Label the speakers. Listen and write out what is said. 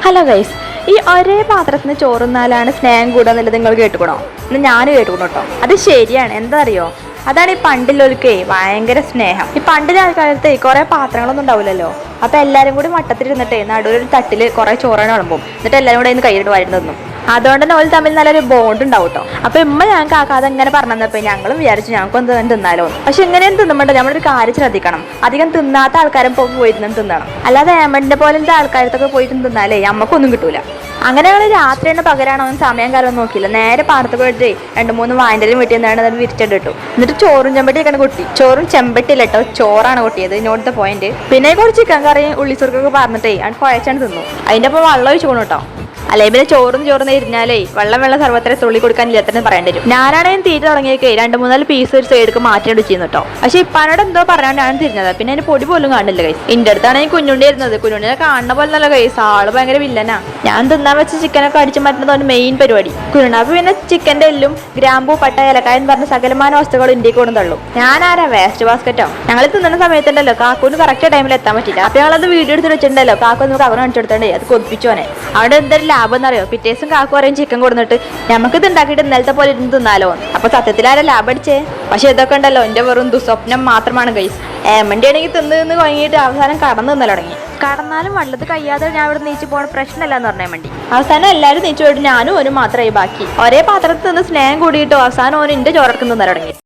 Speaker 1: Hello guys, ഈ ഒരേ പാത്രത്തിന് ചോറുന്നാലാണ് സ്നേഹം കൂടുക നിങ്ങൾ കേട്ടുക്കണോ? എന്ന് ഞാൻ കേട്ടുക്കണോ കേട്ടോ. അത് ശരിയാണ്. എന്താ അറിയോ, അതാണ് ഈ പണ്ടിലൊരുക്കേ ഭയങ്കര സ്നേഹം. ഈ പണ്ടിലെ ആൾക്കാലത്ത് കുറെ പാത്രങ്ങളൊന്നും ഉണ്ടാവില്ലല്ലോ. അപ്പൊ എല്ലാരും കൂടി മട്ടത്തിലിരുന്നിട്ടേ നടുവിലൊരു തട്ടില് കുറെ ചോറാണ് വിളമ്പും. എന്നിട്ട് എല്ലാരും കൂടെ ഇന്ന് കൈയിട്ട് വാരി തന്നു. അതുകൊണ്ട് തന്നെ ഓല് തമ്മിൽ നല്ലൊരു ബോണ്ട് ഉണ്ടാവും കേട്ടോ. അപ്പൊ ഞങ്ങൾക്ക് ആക്കാതെ ഇങ്ങനെ പറഞ്ഞപ്പോ ഞങ്ങളും വിചാരിച്ചു ഞങ്ങൾക്ക് ഒന്ന് തിന്നാലോ. പക്ഷെ എങ്ങനെയും തിന്നുമ്പോണ്ടോ നമ്മളൊരു കാര്യം ശ്രദ്ധിക്കണം, അധികം തിന്നാത്ത ആൾക്കാരും പോയിരുന്നും തിന്നണം. അല്ലാതെ ഏമന്റെ പോലത്തെ ആൾക്കാരത്തൊക്കെ പോയിട്ട് തിന്നാലേ നമ്മക്കൊന്നും കിട്ടൂല. അങ്ങനെ ഞങ്ങൾ രാത്രിയാണ് പകരാണോ സമയം കാലം നോക്കിയില്ല, നേരെ പാടത്ത് പോയിട്ട് 2-3 വായന്റെലും വീട്ടിൽ നിന്നാണ് അത് വിരിച്ചിട്ടു. എന്നിട്ട് ചോറും ചെമ്പട്ടിയൊക്കെയാണ് കൊട്ടി. ചോറും ചെമ്പട്ടിയില്ല കേട്ടോ, ചോറാണ് കൊട്ടിയത്. ഇന്നോടത്തെ പോയിന്റ്. പിന്നെ കുറച്ച് ചിക്കൻ കറിയും ഉള്ളിച്ചുറുക്കൊക്കെ പറഞ്ഞിട്ടേ അത് കുഴച്ചാണ് തിന്നു. അതിന്റെ ഒപ്പം വെള്ളം ഒഴിച്ചു കൊണ്ടു കേട്ടോ. അല്ലെ പിന്നെ ചോറും ഇരുന്നാലേ വെള്ളം സർവത്ര തുള്ളി കൊടുക്കാനില്ലാത്തന്നെ പറയേണ്ടി വരും. ഞാനാണെങ്കിൽ തീറ്റ തുടങ്ങിയൊക്കെ 2-3 പീസ് ഒരു സൈഡിലേക്ക് മാറ്റി അടിച്ചിരുന്നു കേട്ടോ. പക്ഷെ ഇപ്പാനോട് എന്തോ പറയാണ്ടാണ് തിരിഞ്ഞത്. പിന്നെ അതിന് പൊടി പോലും കാണില്ല കൈസ്. എന്റെ അടുത്താണെങ്കിൽ കുഞ്ഞുണ്ടി ഇരുന്നത്. കുഞ്ഞുണ്ടിനെ കാണുന്ന പോലെ നല്ല കൈസ്, ആള് ഭയങ്കര വില്ലനാ. ഞാൻ തിന്നാൻ വെച്ച ചിക്കനൊക്കെ അടിച്ചു മാറ്റുന്നതാണ് മെയിൻ പരിപാടി. കുഞ്ഞുണ്ടാപ്പ് പിന്നെ ചിക്കന്റെ എല്ലും ഗ്രാമ്പൂ പട്ട ഏലക്കായ എന്ന് പറഞ്ഞ സകലമാന വസ്തുക്കൾ ഇന്ത്യക്ക് കൊണ്ടു തള്ളും. ഞാനാരാ വേസ്റ്റ് ബാസ്ക്കറ്റോ. ഞങ്ങൾ തിന്നുന്ന സമയത്തുണ്ടല്ലോ കാക്കൂന് കറക്റ്റ് ടൈമിൽ എത്താൻ പറ്റില്ല. അപ്പൊ ഞങ്ങളത് വീഡിയോ എടുത്ത് വെച്ചിട്ടുണ്ടല്ലോ, കാക്കൊന്ന് കവർ കാണിച്ചെടുത്തോണ്ടേ അത് കൊതിപ്പിച്ചോനെ. അവിടെ എന്തൊരു ലാഭം എന്നറിയോ, പിറ്റേസും കാക്കു പറയും ചിക്കൻ കൊടുത്തിട്ട് നമുക്ക് ഇത് ഉണ്ടാക്കിയിട്ട് ഇന്നലത്തെ പോലെ ഇരുന്ന് തിന്നാലോ. അപ്പൊ സത്യത്തിൽ ആരാ ലാഭം അടിച്ചേ? പക്ഷെ ഇതൊക്കെ ഉണ്ടല്ലോ എന്റെ വെറും ദുസ്വപ്നം മാത്രമാണ് ഗൈസ്. ഏമന്റെ ആണെങ്കിൽ തിന്ന് കഴിഞ്ഞിട്ട് അവസാനം കടന്നു തിന്നൽ തുടങ്ങി. കടന്നാലും വള്ളത്ത് കഴിയാതെ ഞാൻ ഇവിടെ നീച്ചു പോകണ പ്രശ്നമല്ല എന്ന് പറഞ്ഞാൽ വേണ്ടി അവസാനം എല്ലാവരും നീച്ചു പോയിട്ട് ഞാനും ഓനും മാത്രമായി ബാക്കി. ഒരേ പാത്രത്തിൽ നിന്ന് സ്നേഹം കൂടിയിട്ടോ അവസാനം ഓന് എന്റെ ചോറക്കം തിന്നൽ തുടങ്ങി.